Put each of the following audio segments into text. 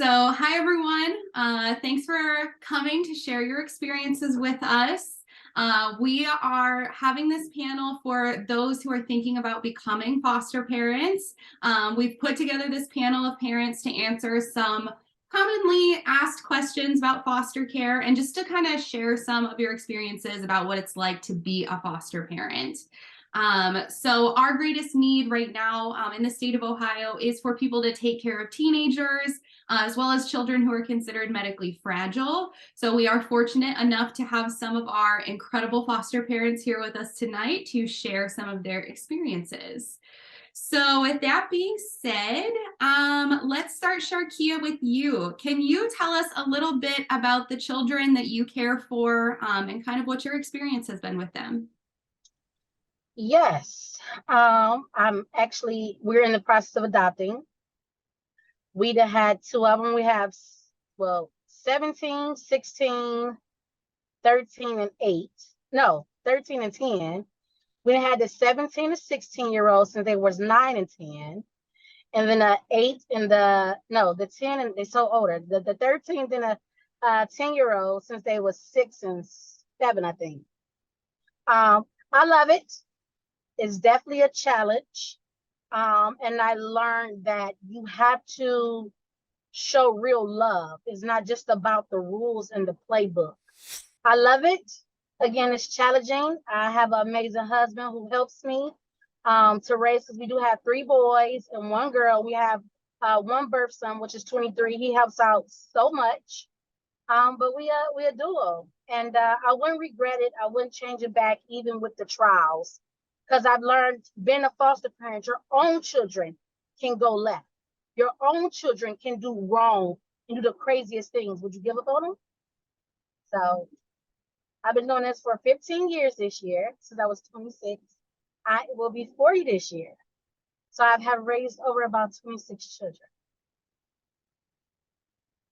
So hi, everyone. Thanks for coming to share your experiences with us. We are having this panel for those who are thinking about becoming foster parents. We've put together this panel of parents to answer some commonly asked questions about foster care and just to kind of share some of your experiences about what it's like to be a foster parent. So our greatest need right now in the state of Ohio is for people to take care of teenagers, as well as children who are considered medically fragile. So we are fortunate enough to have some of our incredible foster parents here with us tonight to share some of their experiences. So with that being said, let's start, Sharkia, with you. Can you tell us a little bit about the children that you care for and kind of what your experience has been with them? Yes, we're in the process of adopting. We'd have had two of them. We have, 17, 16, 13, and 8. No, 13 and 10. We had the 17 to 16-year-old since they was 9 and 10. And then the 8 and the 10, and they're so older. The 13th and the 10-year-old since they was 6 and 7, I think. I love it. It's definitely a challenge. And I learned that you have to show real love. It's not just about the rules and the playbook. I love it. Again, it's challenging. I have an amazing husband who helps me to raise, because we do have 3 boys and 1 girl. We have 1 birth son, which is 23. He helps out so much. But we a duo. And I wouldn't regret it. I wouldn't change it back, even with the trials. Because I've learned being a foster parent, your own children can go left. Your own children can do wrong and do the craziest things. Would you give up on them? So I've been doing this for 15 years this year, since I was 26. I will be 40 this year. So I have raised over about 26 children.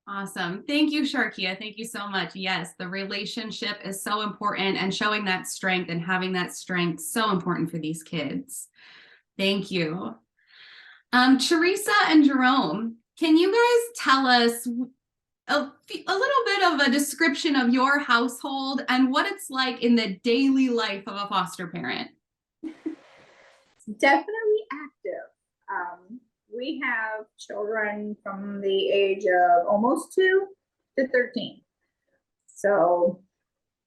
Awesome. Thank you, Sharkia. Thank you so much. Yes, the relationship is so important, and showing that strength and having that strength so important for these kids. Thank you. Teresa and Jerome, can you guys tell us a little bit of a description of your household and what it's like in the daily life of a foster parent? Definitely active. We have children from the age of almost 2 to 13. So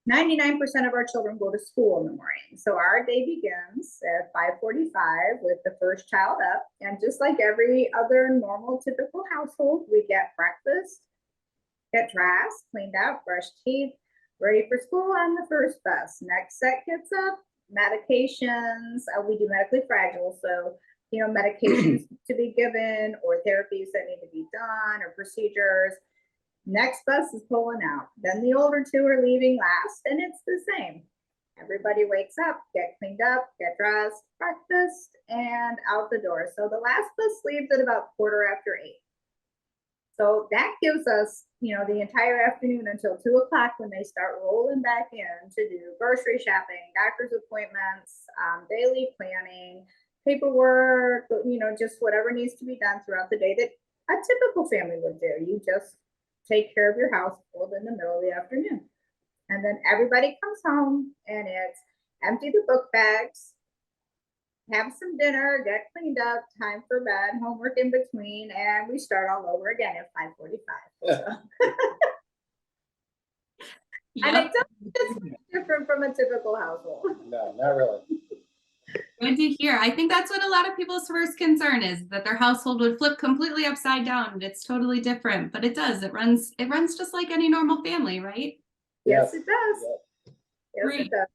99% of our children go to school in the morning. So our day begins at 5:45 with the first child up. And just like every other normal, typical household, we get breakfast, get dressed, cleaned up, brush teeth, ready for school on the first bus. Next set gets up, medications. We do medically fragile, so medications to be given or therapies that need to be done or procedures. Next bus is pulling out. Then the older 2 are leaving last, and it's the same. Everybody wakes up, get cleaned up, get dressed, breakfast, and out the door. So the last bus leaves at about 8:15. So that gives us, the entire afternoon until 2 o'clock, when they start rolling back in to do grocery shopping, doctor's appointments, daily planning, paperwork, just whatever needs to be done throughout the day that a typical family would do. You just take care of your household in the middle of the afternoon. And then everybody comes home, and it's empty the book bags, have some dinner, get cleaned up, time for bed, homework in between, and we start all over again at 5:45. So. Yep. And it's different from a typical household. No, not really. Good to hear. I think that's what a lot of people's first concern is, that their household would flip completely upside down. It's totally different, but it does. It runs just like any normal family, right? Yes, it does. Yep. Yes, Great. It does.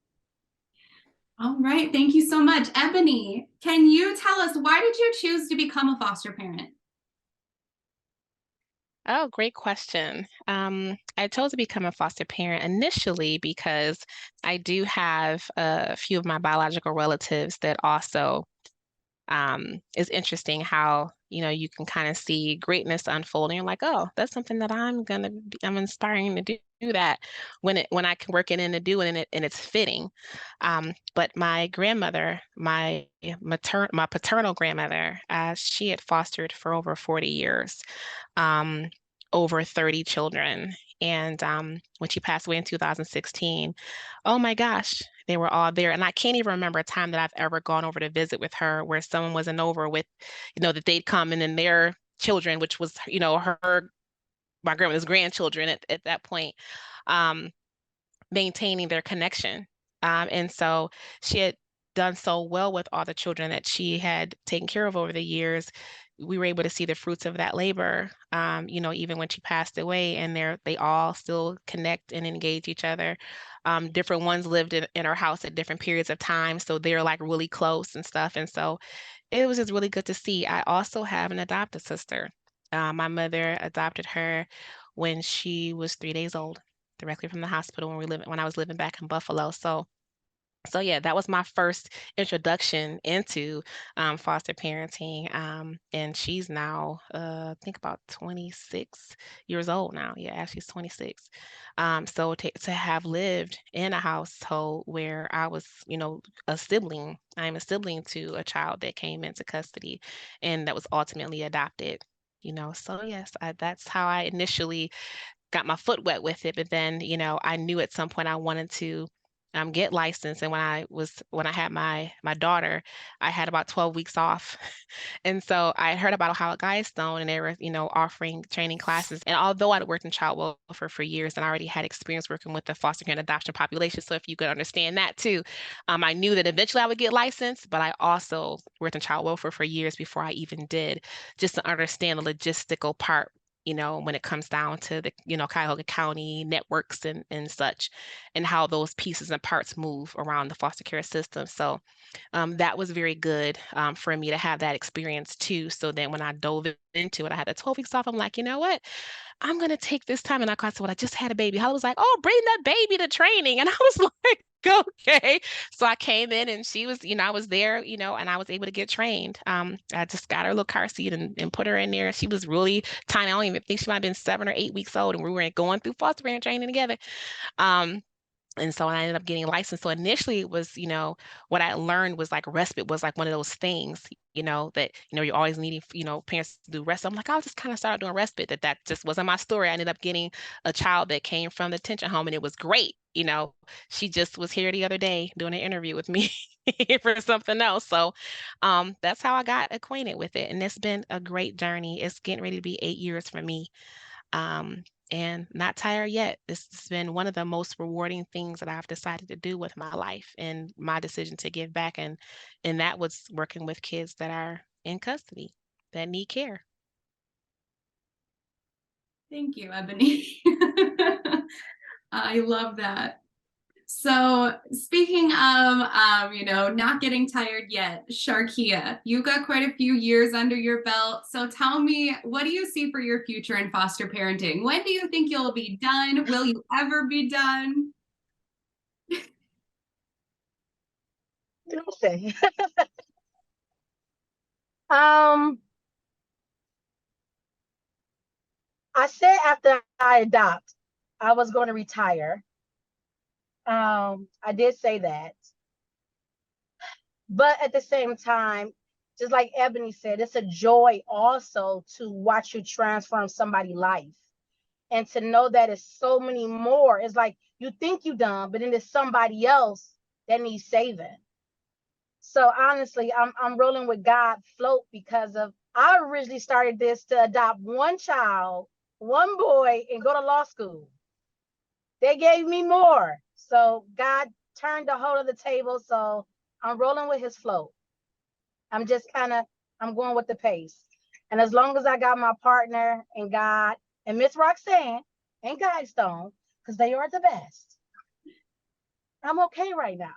All right. Thank you so much. Ebony, can you tell us, why did you choose to become a foster parent? Oh, great question. I chose to become a foster parent initially because I do have a few of my biological relatives that also is interesting how, you can kind of see greatness unfolding. You're like, oh, that's something that I'm inspiring to do that when I can work it in to do it and it's fitting. But my grandmother, my paternal grandmother, she had fostered for over 40 years. over 30 children. And when she passed away in 2016, oh my gosh, they were all there. And I can't even remember a time that I've ever gone over to visit with her where someone wasn't over with, that they'd come and then their children, which was, my grandmother's grandchildren at that point, um, maintaining their connection. And so she had done so well with all the children that she had taken care of over the years. We were able to see the fruits of that labor, even when she passed away, and they all still connect and engage each other. Different ones lived in our house at different periods of time, so they're like really close and stuff. And so it was just really good to see. I also have an adopted sister. My mother adopted her when she was 3 days old, directly from the hospital when I was living back in Buffalo. So yeah, that was my first introduction into foster parenting. And she's now, I think about 26 years old now. Yeah, actually, she's 26. So to have lived in a household where I was, a sibling, I'm a sibling to a child that came into custody and that was ultimately adopted. So yes, that's how I initially got my foot wet with it. But then, I knew at some point I wanted to get licensed. And when I had my daughter, I had about 12 weeks off. And so I heard about OhioGuidestone and they were, offering training classes. And although I'd worked in child welfare for years and I already had experience working with the foster care and adoption population, so if you could understand that too, I knew that eventually I would get licensed, but I also worked in child welfare for years before I even did, just to understand the logistical part, when it comes down to the, Cuyahoga County networks and such, and how those pieces and parts move around the foster care system. So that was very good for me to have that experience too. So then when I dove into it, I had the 12 weeks off. I'm like, you know what? I'm going to take this time. And I said, well, I just had a baby. Holly was like, oh, bring that baby to training. And I was like, okay. So I came in and she was, I was there, and I was able to get trained. I just got her little car seat and put her in there. She was really tiny. I don't even think she might have been 7 or 8 weeks old. And we were going through foster parent training together. And so I ended up getting licensed. So initially it was, what I learned was like respite was like one of those things, that, you're always needing, parents to do respite. I'm like, I'll just kind of start doing respite. That just wasn't my story. I ended up getting a child that came from the detention home and it was great. She just was here the other day doing an interview with me for something else. So that's how I got acquainted with it. And it's been a great journey. It's getting ready to be 8 years for me. Um, and not tired yet. This has been one of the most rewarding things that I've decided to do with my life and my decision to give back. And that was working with kids that are in custody that need care. Thank you, Ebony. I love that. So speaking of, not getting tired yet, Sharkia, you got quite a few years under your belt. So tell me, what do you see for your future in foster parenting? When do you think you'll be done? Will you ever be done? Listen. um, I said after I adopt, I was going to retire. I did say that. But at the same time, just like Ebony said, it's a joy also to watch you transform somebody's life and to know that it's so many more. It's like you think you done, but then there's somebody else that needs saving. So honestly, I'm rolling with God float because of I originally started this to adopt one child, one boy, and go to law school. They gave me more. So God turned the whole of the table. So I'm rolling with his float. I'm going with the pace. And as long as I got my partner and God and Miss Roxanne and Guidestone, because they are the best, I'm okay right now.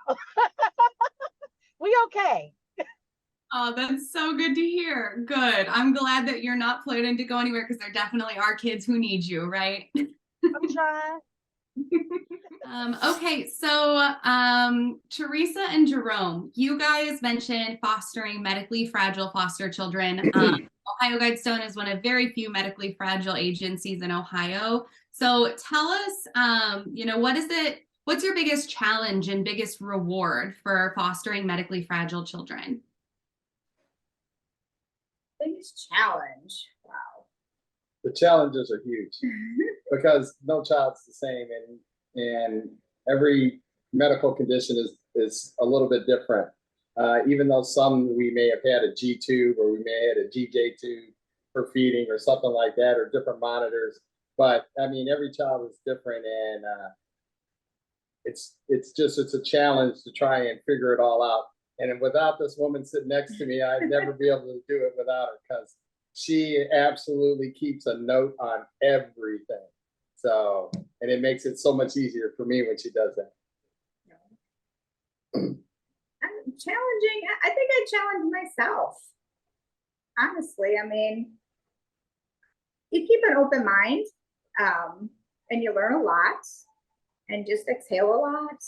We okay. Oh, that's so good to hear. Good. I'm glad that you're not planning to go anywhere because there definitely are kids who need you, right? I'm trying. Okay, so Teresa and Jerome, you guys mentioned fostering medically fragile foster children. Ohio Guidestone is one of very few medically fragile agencies in Ohio. So tell us, what's your biggest challenge and biggest reward for fostering medically fragile children? Biggest challenge. Wow. The challenges are huge because no child's the same, and every medical condition is a little bit different. Even though some we may have had a G tube or we may have had a GJ tube for feeding or something like that, or different monitors. But I mean, every child is different, and it's a challenge to try and figure it all out. And without this woman sitting next to me, I'd never be able to do it without her, because she absolutely keeps a note on everything. So, and it makes it so much easier for me when she does that. I'm challenging. I think I challenge myself. Honestly, I mean, you keep an open mind, and you learn a lot, and just exhale a lot.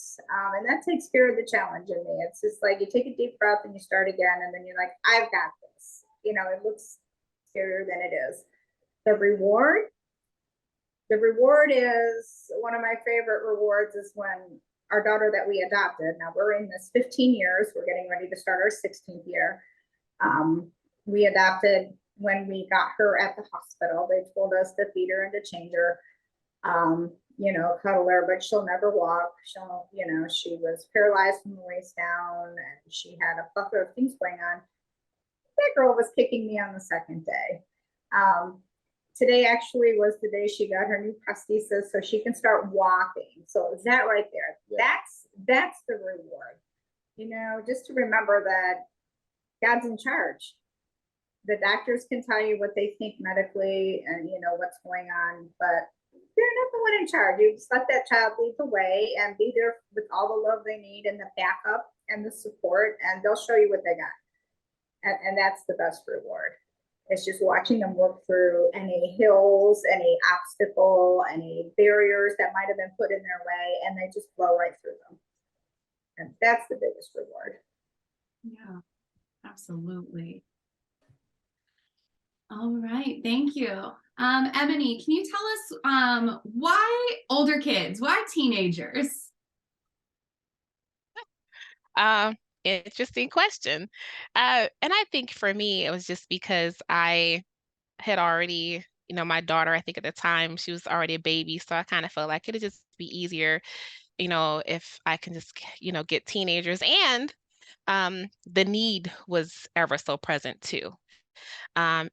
And that takes care of the challenge in me. It's just like you take a deep breath and you start again, and then you're like, I've got this. You know, it looks scarier than it is. The reward is one of my favorite rewards is when our daughter that we adopted, now we're in this 15 years, we're getting ready to start our 16th year. We adopted when we got her at the hospital. They told us to feed her and to change her, you know, cuddle her, but she'll never walk. She'll, you know, she was paralyzed from the waist down, and she had a plethora of things going on. That girl was kicking me on the second day. Today actually was the day she got her new prosthesis, so she can start walking. So that right there, yeah. That's the reward. You know, just to remember that God's in charge. The doctors can tell you what they think medically and, you know, what's going on, but they're not the one in charge. You just let that child lead the way and be there with all the love they need and the backup and the support, and they'll show you what they got. And that's the best reward. It's just watching them work through any hills, any obstacle, any barriers that might have been put in their way, and they just blow right through them. And that's the biggest reward. Yeah, absolutely. All right, thank you. Ebony, can you tell us why older kids, why teenagers? Interesting question. And I think for me, it was just because I had already, you know, my daughter, I think at the time she was already a baby. So I kind of felt like it'd just be easier, you know, if I can just, you know, get teenagers. And the need was ever so present too.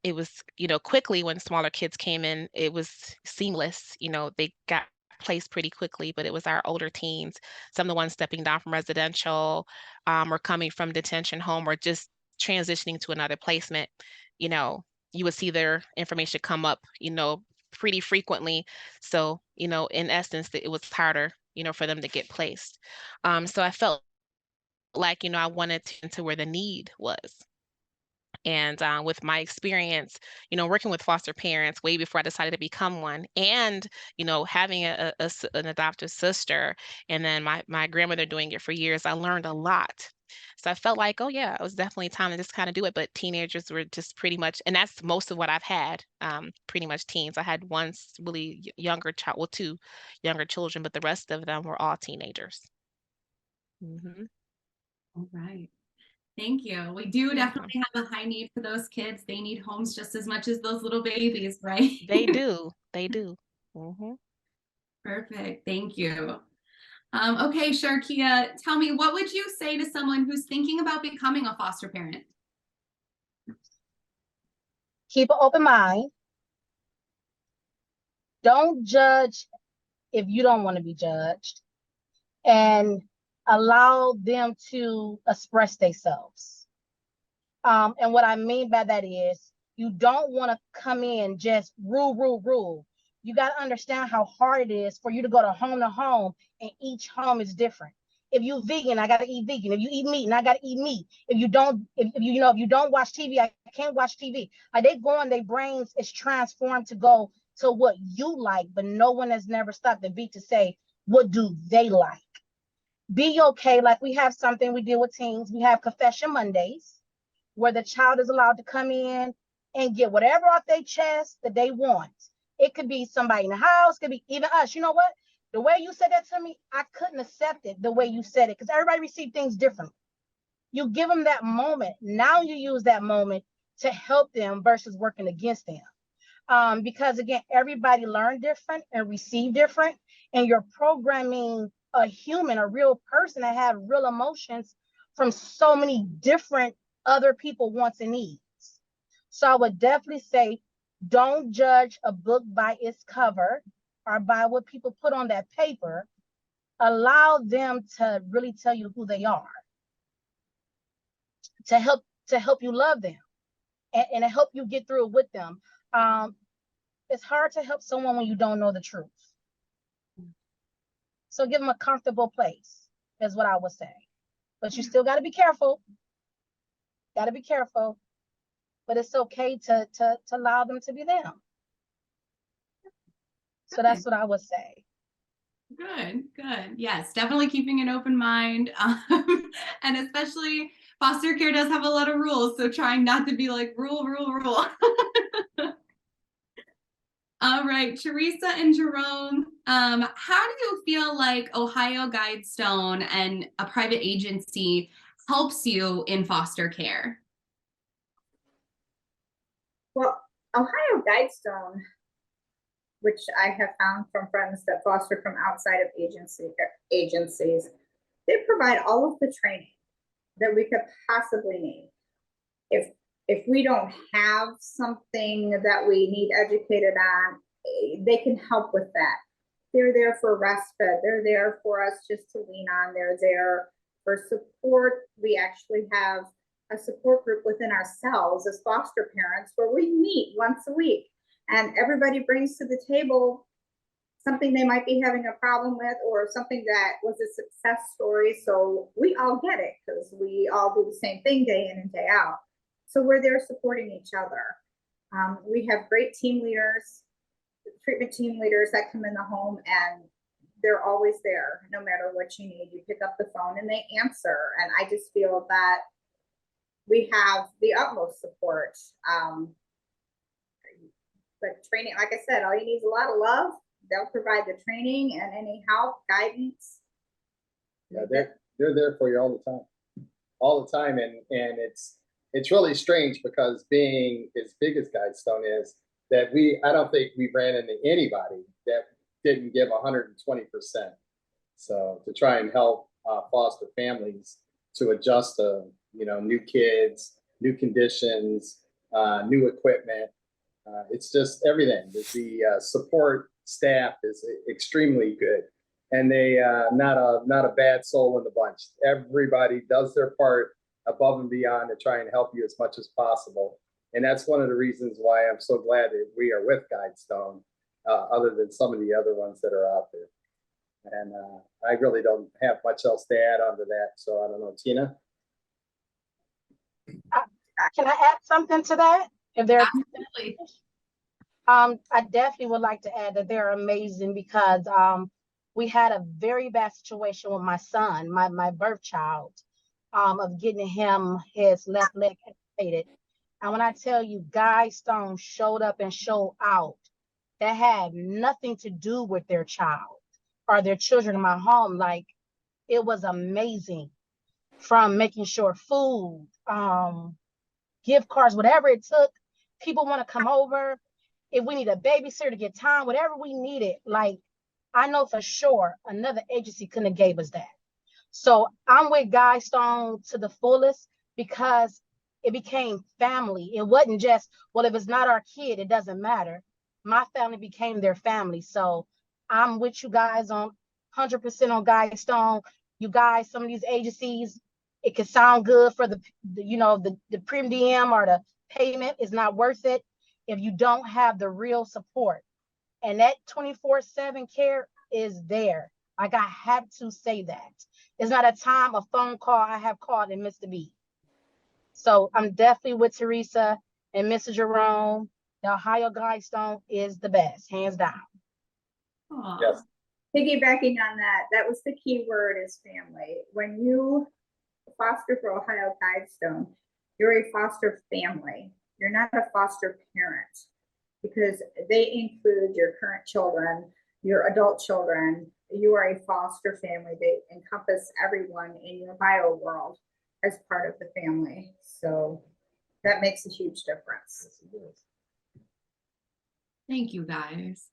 It was, you know, quickly when smaller kids came in, it was seamless. You know, they got placed pretty quickly, but it was our older teens, some of the ones stepping down from residential, or coming from detention home, or just transitioning to another placement. You know, you would see their information come up, you know, pretty frequently. So, you know, in essence, it was harder, you know, for them to get placed. So I felt like, you know, I wanted to where the need was. And with my experience, you know, working with foster parents way before I decided to become one, and you know, having an adoptive sister, and then my grandmother doing it for years, I learned a lot. So I felt like, oh yeah, it was definitely time to just kind of do it. But teenagers were just pretty much, and that's most of what I've had. Pretty much teens. I had one really younger child, well, two younger children, but the rest of them were all teenagers. Mm-hmm. All right. Thank you. We do definitely have a high need for those kids. They need homes just as much as those little babies, right? They do. They do. Mm-hmm. Perfect. Thank you. Okay, Sharkia, tell me, what would you say to someone who's thinking about becoming a foster parent? Keep an open mind. Don't judge if you don't want to be judged, and allow them to express themselves. And what I mean by that is you don't want to come in just rule. You got to understand how hard it is for you to go to home, and each home is different. If you vegan, I got to eat vegan. If you eat meat, and I got to eat meat. If you don't watch TV, I can't watch TV. Like, they go on, their brains is transformed to go to what you like, but no one has never stopped the beat to say, what do they like? Be okay. Like, we have something we deal with teens. We have Confession Mondays, where the child is allowed to come in and get whatever off their chest that they want. It could be somebody in the house, could be even us. You know what? The way you said that to me, I couldn't accept it the way you said it, because everybody received things differently. You give them that moment. Now you use that moment to help them versus working against them. Because again, everybody learn different and receive different, and you're programming a human, a real person that have real emotions from so many different other people wants and needs. So I would definitely say, don't judge a book by its cover or by what people put on that paper. Allow them to really tell you who they are, to help you love them, and to help you get through it with them. It's hard to help someone when you don't know the truth. So give them a comfortable place, is what I would say. But you still got to be careful. Got to be careful. But it's okay to allow them to be them. So that's what I would say. Good, good. Yes, definitely keeping an open mind. And especially foster care does have a lot of rules, so trying not to be like rule. All right, Teresa and Jerome, how do you feel like OhioGuidestone and a private agency helps you in foster care? Well, OhioGuidestone, which I have found from friends that foster from outside of agencies, they provide all of the training that we could possibly need. If we don't have something that we need educated on, they can help with that. They're there for respite. They're there for us just to lean on. They're there for support. We actually have a support group within ourselves as foster parents where we meet once a week, and everybody brings to the table something they might be having a problem with, or something that was a success story. So we all get it because we all do the same thing day in and day out. So we're there supporting each other. We have great team leaders, treatment team leaders that come in the home, and they're always there no matter what you need. You pick up the phone and they answer. And I just feel that we have the utmost support. But training, like I said, all you need is a lot of love. They'll provide the training and any help, guidance. Yeah, they're there for you all the time, and it's really strange because being as big as Guidestone is, that I don't think we ran into anybody that didn't give 120%. So to try and help foster families to adjust to new kids, new conditions, new equipment. It's just everything. The support staff is extremely good, and they not a bad soul in the bunch. Everybody does their part above and beyond to try and help you as much as possible. And that's one of the reasons why I'm so glad that we are with Guidestone, other than some of the other ones that are out there. And I really don't have much else to add onto that. So I don't know, Tina. Can I add something to that? If they're Absolutely. I definitely would like to add that they're amazing because we had a very bad situation with my son, my birth child, of getting him his left leg amputated. And when I tell you, Guidestone showed up and showed out, that had nothing to do with their child or their children in my home. Like, it was amazing, from making sure food, gift cards, whatever it took. People want to come over. If we need a babysitter to get time, whatever we needed, like, I know for sure another agency couldn't have gave us that. So I'm with Guidestone to the fullest because it became family. It wasn't just, well, if it's not our kid, it doesn't matter. My family became their family. So I'm with you guys on 100% on Guidestone. You guys, some of these agencies, it can sound good for the premium or the payment is not worth it if you don't have the real support. And that 24/7 care is there. Like, I have to say that. It's not a time, a phone call I have called and missed a beat. So I'm definitely with Teresa and Mr. Jerome. The Ohio Guidestone is the best, hands down. Aww. Yes. Piggybacking on that, that was the key word, is family. When you foster for Ohio Guidestone, you're a foster family. You're not a foster parent, because they include your current children, your adult children. You are a foster family. They encompass everyone in your bio world as part of the family. So that makes a huge difference. Thank you, guys.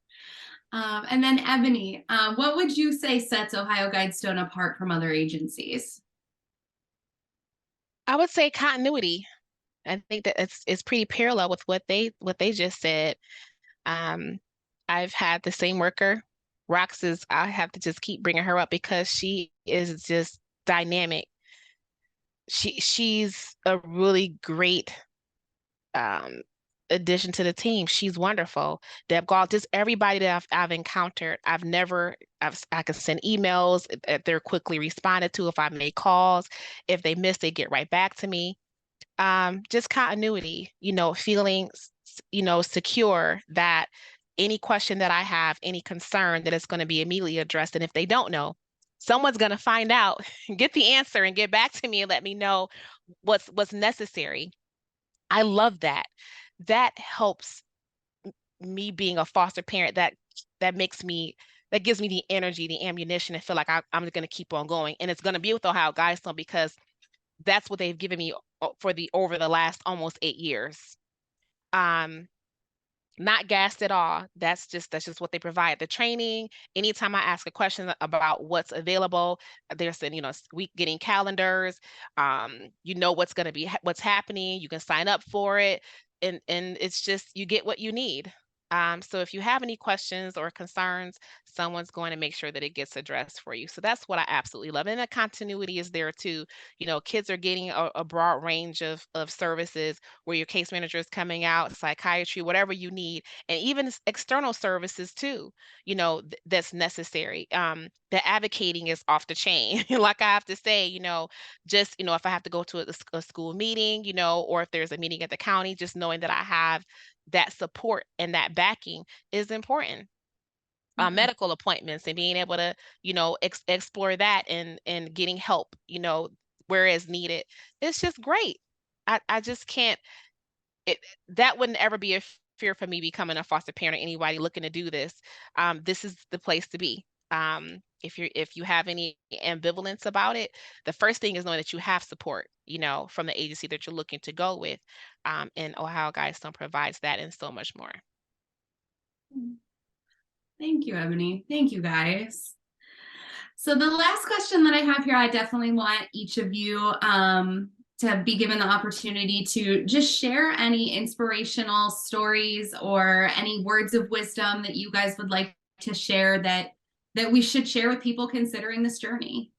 And then Ebony, what would you say sets Ohio Guidestone apart from other agencies? I would say continuity. I think that it's pretty parallel with what they just said. Um, I've had the same worker. Rox is, I have to just keep bringing her up because she is just dynamic. She's a really great um addition to the team. She's wonderful. Deb Gall, just everybody that I've encountered, I can send emails if they're quickly responded to. If I make calls, if they miss, they get right back to me. Just continuity, feeling, secure that any question that I have, any concern, that it's going to be immediately addressed. And if they don't know, someone's going to find out, get the answer, and get back to me and let me know what's necessary. I love that. That helps me being a foster parent. That makes me that gives me the energy, the ammunition, and feel like I'm going to keep on going. And it's going to be with Ohio Guidestone because that's what they've given me over the last almost 8 years. Um, Not gassed at all. That's just what they provide. The training, anytime I ask a question about what's available, they're saying, week getting calendars, what's going to be, what's happening. You can sign up for it. And it's just, you get what you need. So if you have any questions or concerns, someone's going to make sure that it gets addressed for you. So that's what I absolutely love. And the continuity is there too. Kids are getting a broad range of services where your case manager is coming out, psychiatry, whatever you need, and even external services too, that's necessary. The advocating is off the chain. Like I have to say, just, if I have to go to a school meeting, or if there's a meeting at the county, just knowing that I have that support and that backing is important. Medical appointments and being able to, explore that and getting help, where is needed. It's just great. I just can't, that wouldn't ever be a fear for me becoming a foster parent or anybody looking to do this. This is the place to be. If you have any ambivalence about it, the first thing is knowing that you have support, from the agency that you're looking to go with. And Ohio Guidestone provides that and so much more. Thank you, Ebony. Thank you, guys. So the last question that I have here, I definitely want each of you to be given the opportunity to just share any inspirational stories or any words of wisdom that you guys would like to share that we should share with people considering this journey.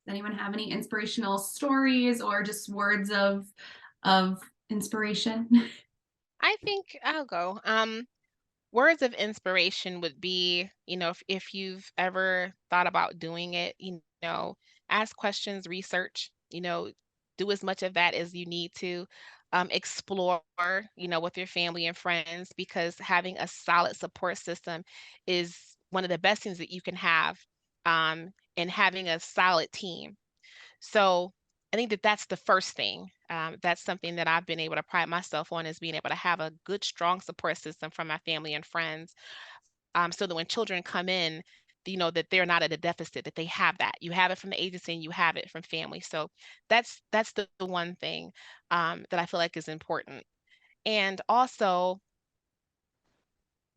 Does anyone have any inspirational stories or just words of inspiration? I think I'll go. Words of inspiration would be, if you've ever thought about doing it, ask questions, research, do as much of that as you need to. Explore, with your family and friends, because having a solid support system is one of the best things that you can have, and having a solid team. So I think that that's the first thing. That's something that I've been able to pride myself on, is being able to have a good, strong support system from my family and friends, so that when children come in, that they're not at a deficit, that they have that. You have it from the agency and you have it from family. So that's the one thing that I feel like is important. And also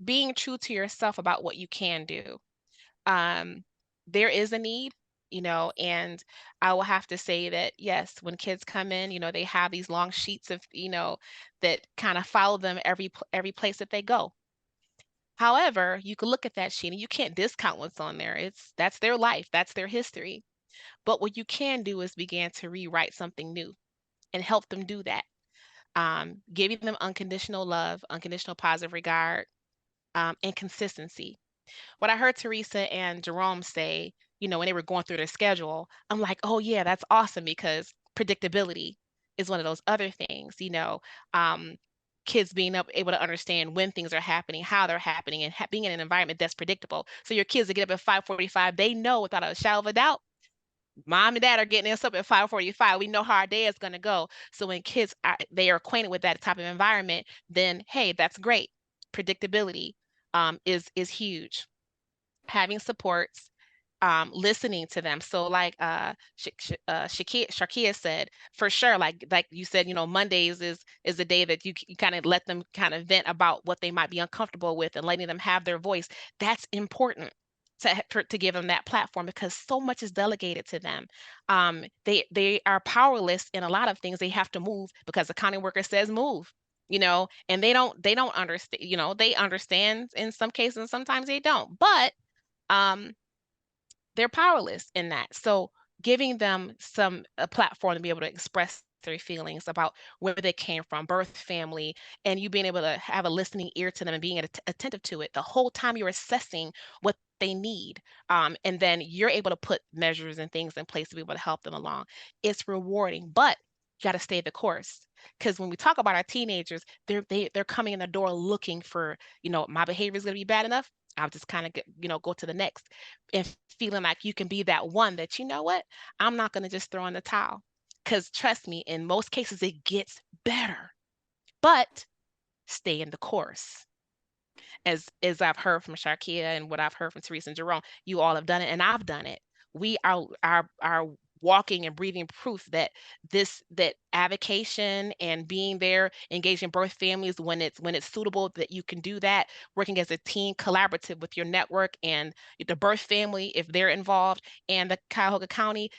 being true to yourself about what you can do. There is a need, and I will have to say that, yes, when kids come in, they have these long sheets of, that kind of follow them every place that they go. However, you can look at that sheet and you can't discount what's on there. That's their life, that's their history. But what you can do is begin to rewrite something new and help them do that. Giving them unconditional love, unconditional positive regard, and consistency. What I heard Teresa and Jerome say, when they were going through their schedule, I'm like, oh yeah, that's awesome, because predictability is one of those other things, kids being able to understand when things are happening, how they're happening, and being in an environment that's predictable. So your kids that get up at 5:45, they know without a shadow of a doubt, mom and dad are getting us up at 5:45. We know how our day is going to go. So when kids they are acquainted with that type of environment, then hey, that's great. Predictability is huge. Having supports, listening to them. So like Shakia said, for sure, like you said, Mondays is the day that you kind of let them kind of vent about what they might be uncomfortable with and letting them have their voice. That's important to give them that platform, because so much is delegated to them. They are powerless in a lot of things. They have to move because the county worker says move, and they don't understand. They understand in some cases, and sometimes they don't. But um they're powerless in that. So giving them a platform to be able to express their feelings about where they came from, birth family, and you being able to have a listening ear to them and being attentive to it the whole time you're assessing what they need. And then you're able to put measures and things in place to be able to help them along. It's rewarding, but you got to stay the course. Because when we talk about our teenagers, they're coming in the door looking for, my behavior is going to be bad enough. I'll just kind of go to the next, and feeling like you can be that one that, you know what, I'm not going to just throw in the towel. Because trust me, in most cases, it gets better. But stay in the course. As I've heard from Sharkia and what I've heard from Teresa and Jerome, you all have done it and I've done it. We are walking and breathing proof that that avocation and being there, engaging birth families when it's suitable, that you can do that, working as a team, collaborative with your network and the birth family if they're involved, and the Cuyahoga County,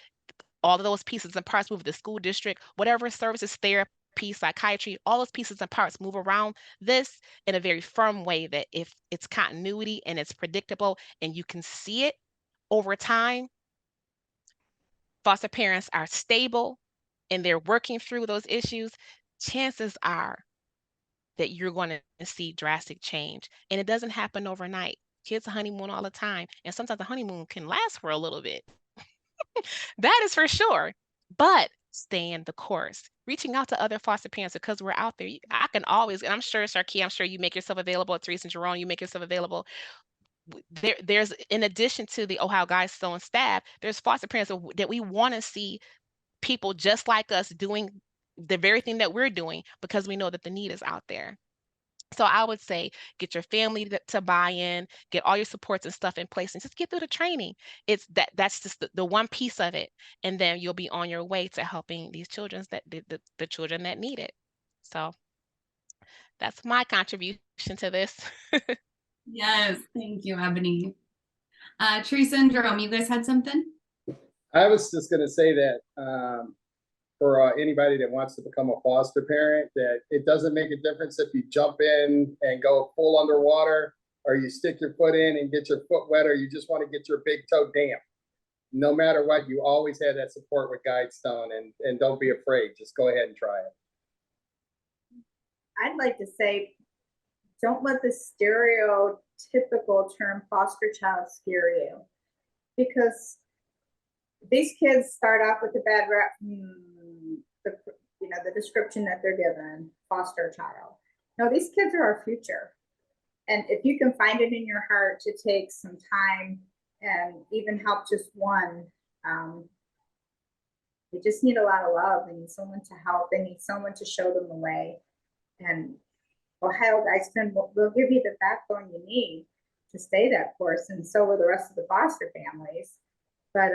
all of those pieces and parts move, the school district, whatever services, therapy, psychiatry, all those pieces and parts move around this in a very firm way, that if it's continuity and it's predictable and you can see it over time, foster parents are stable and they're working through those issues, chances are that you're going to see drastic change. And it doesn't happen overnight. Kids honeymoon all the time. And sometimes the honeymoon can last for a little bit. That is for sure. But staying the course, reaching out to other foster parents, because we're out there. I can always, and I'm sure, Sharky, I'm sure you make yourself available. Teresa and Jerome, you make yourself available. There's, in addition to the Ohio Guidestone staff, there's foster parents that we want to see people just like us doing the very thing that we're doing, because we know that the need is out there. So I would say get your family to buy in, get all your supports and stuff in place, and just get through the training. That's just the one piece of it, and then you'll be on your way to helping these children, the children that need it. So that's my contribution to this. Yes, thank you, Ebony. Teresa and Jerome, you guys had something? I was just going to say that for anybody that wants to become a foster parent, that it doesn't make a difference if you jump in and go full underwater, or you stick your foot in and get your foot wet, or you just want to get your big toe damp. No matter what, you always have that support with Guidestone, and don't be afraid. Just go ahead and try it. I'd like to say, don't let the stereotypical term foster child scare you, because these kids start off with a bad rap, the description that they're given, foster child. No, these kids are our future. And if you can find it in your heart to take some time and even help just one, they just need a lot of love. They need someone to help. They need someone to show them the way. And OhioGuidestone will give you the backbone you need to stay that course, and so will the rest of the foster families. But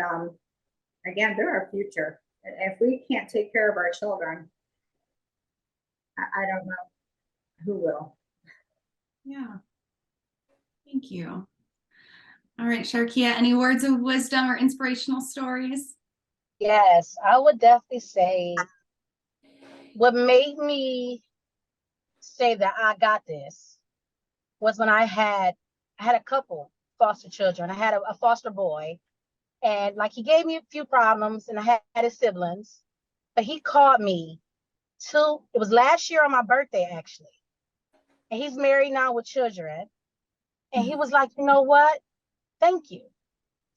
again, they're our future. And if we can't take care of our children, I don't know who will. Yeah. Thank you. All right, Sharkia, any words of wisdom or inspirational stories? Yes, I would definitely say what made me say that I got this was when I had a couple foster children. I had a foster boy, and like he gave me a few problems, and I had his siblings, but he called me it was last year on my birthday actually, and he's married now with children, and he was like, you know what? Thank you.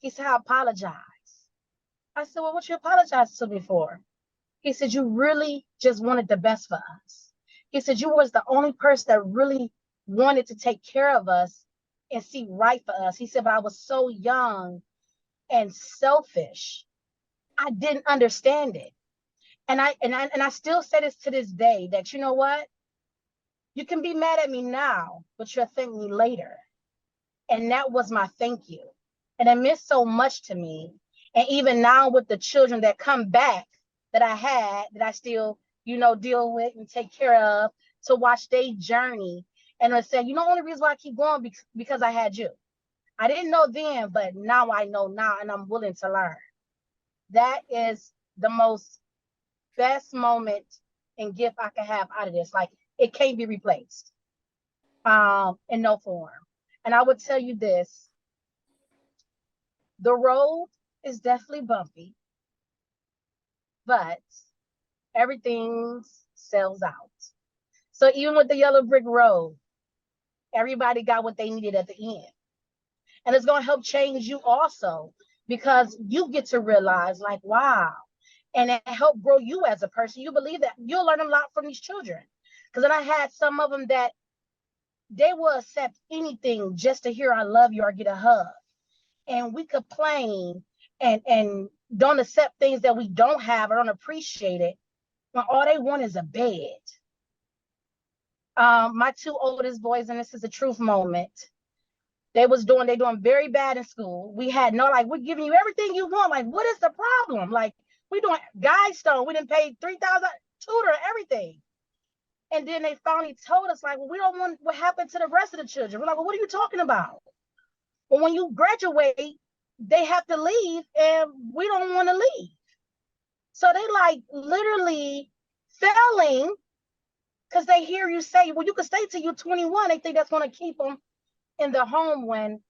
He said, I apologize. I said, well, what you apologize to me for? He said, you really just wanted the best for us. He said, you was the only person that really wanted to take care of us and see right for us. He said, but I was so young and selfish. I didn't understand it. And I still say this to this day, that you know what? You can be mad at me now, but you'll thank me later. And that was my thank you. And it meant so much to me. And even now with the children that come back that I had, that I still, deal with and take care of, to watch their journey. And I said, only reason why I keep going because I had you. I didn't know then, but now I know now, and I'm willing to learn. That is the most best moment and gift I can have out of this. Like, it can't be replaced in no form. And I would tell you this, the road is definitely bumpy, but everything sells out. So even with the yellow brick road, everybody got what they needed at the end. And it's going to help change you also, because you get to realize, like, wow. And it helped grow you as a person. You believe that you'll learn a lot from these children. Because then I had some of them that they will accept anything just to hear I love you or get a hug. And we complain and don't accept things that we don't have or don't appreciate it, when all they want is a bed. My two oldest boys, and this is a truth moment, they're doing very bad in school. We had we're giving you everything you want. Like, what is the problem? Like, we doing GuideStone. We didn't pay $3,000 tutor, everything. And then they finally told us, like, well, we don't want what happened to the rest of the children. We're like, well, what are you talking about? Well, when you graduate, they have to leave, and we don't want to leave. So they like literally failing because they hear you say, well, you can stay till you're 21. They think that's going to keep them in the home when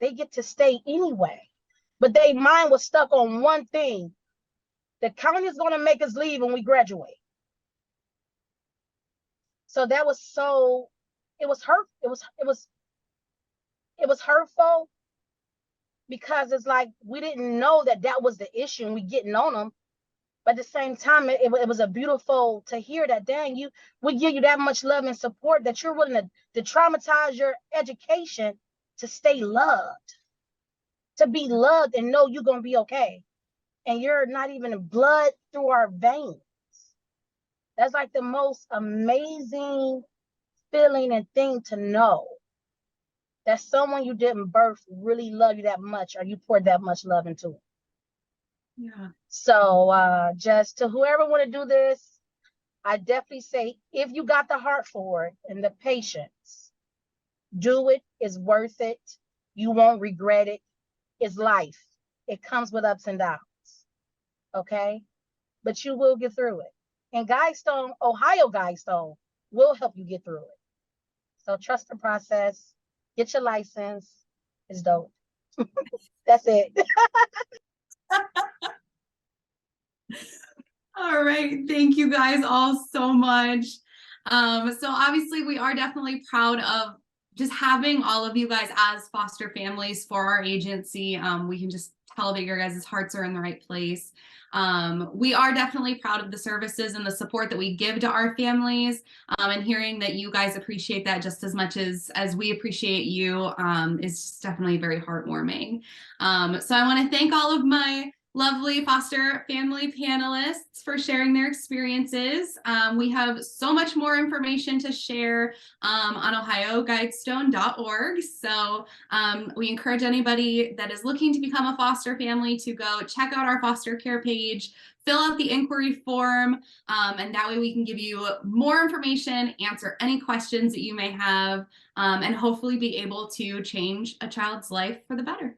they get to stay anyway. But their mind was stuck on one thing. The county is going to make us leave when we graduate. So that was it was hurtful, because it's like we didn't know that was the issue and we getting on them. But at the same time, it was a beautiful to hear that, dang, we give you that much love and support that you're willing to traumatize your education to stay loved, to be loved and know you're going to be okay. And you're not even blood through our veins. That's like the most amazing feeling and thing to know, that someone you didn't birth really love you that much, or you poured that much love into it. Yeah. So just to whoever want to do this, I definitely say, if you got the heart for it and the patience, do it. It's worth it. You won't regret it. It's life. It comes with ups and downs. Okay? But you will get through it. And GuideStone, OhioGuidestone, will help you get through it. So trust the process. Get your license. It's dope. That's it. All right. Thank you guys all so much. So obviously we are definitely proud of just having all of you guys as foster families for our agency. We can just tell that your guys' hearts are in the right place. We are definitely proud of the services and the support that we give to our families, and hearing that you guys appreciate that just as much as we appreciate you is just definitely very heartwarming. So I want to thank all of my lovely foster family panelists for sharing their experiences. We have so much more information to share on OhioGuidestone.org. So we encourage anybody that is looking to become a foster family to go check out our foster care page, fill out the inquiry form, and that way we can give you more information, answer any questions that you may have, and hopefully be able to change a child's life for the better.